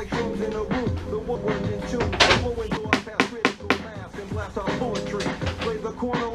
like drums in a room. The woodwind in tune, flowing through our past critical mass and blast our poetry. Play the corner.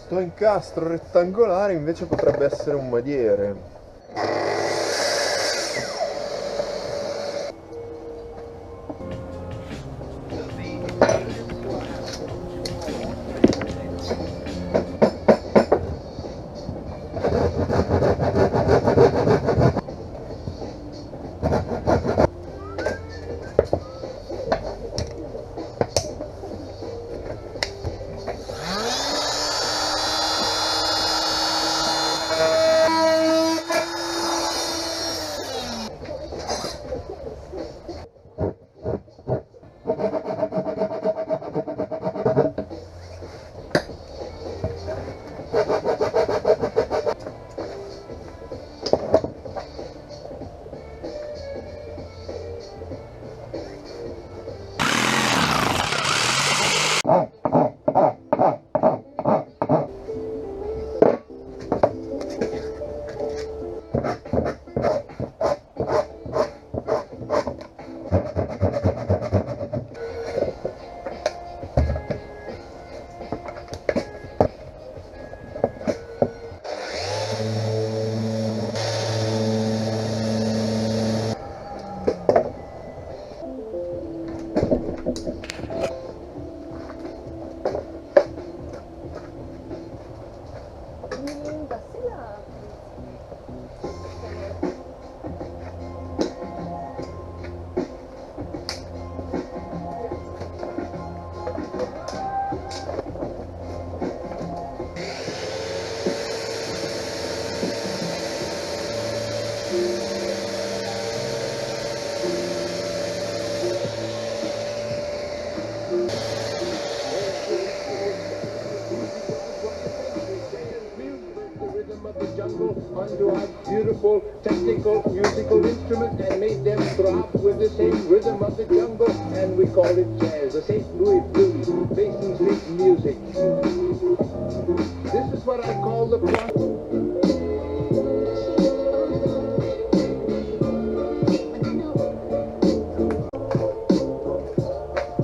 Sto incastro rettangolare invece potrebbe essere un madiere. Onto our beautiful technical musical instrument and made them throb with the same rhythm of the jungle, and we call it jazz, the St. Louis blues, Basin Street music. This is what I call the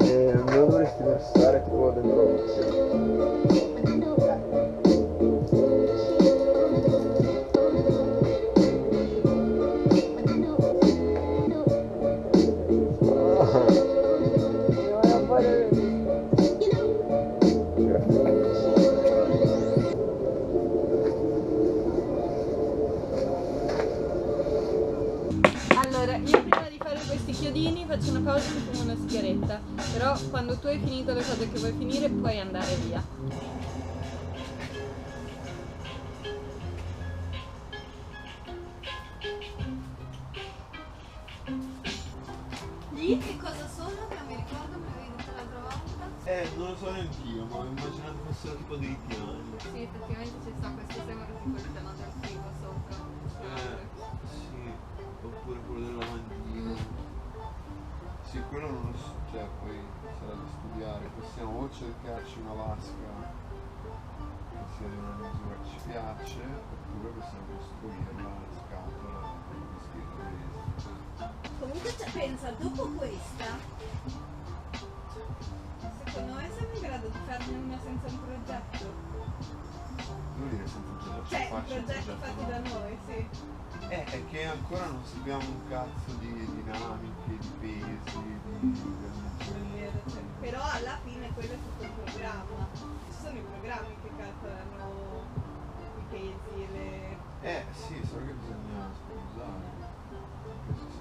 Me lo dovresti versare tipo dentro l'occhio. Allora, io prima di fare questi chiodini faccio una pausa e mi fumo una sigaretta, però quando tu hai finito le cose che vuoi finire puoi andare via. Gli che cosa sono? Che non mi ricordo, me l'avevi detto l'altra volta. Non lo so neanch'io, ma ho immaginato fossero tipo diritti anni. Sì, effettivamente ci sta, questo sembra tipo il piano del frigo sopra. Sì, oppure quello del lavandino. Sì, quello non lo so, cioè poi sarà da studiare. Possiamo o cercarci una vasca che sia di una misura che ci piace, oppure possiamo costruirla la scatola e vestirla di Comunque pensa, dopo questa, secondo me siamo in grado di farne una senza un progetto. Vuol dire senza un progetto Cioè, facile, progetti fatti da noi, sì. È che ancora non sappiamo un cazzo di dinamiche, di pesi, Però alla fine quello è tutto il programma. Ci sono i programmi che calcolano i pesi e le... sì, solo che bisogna usare.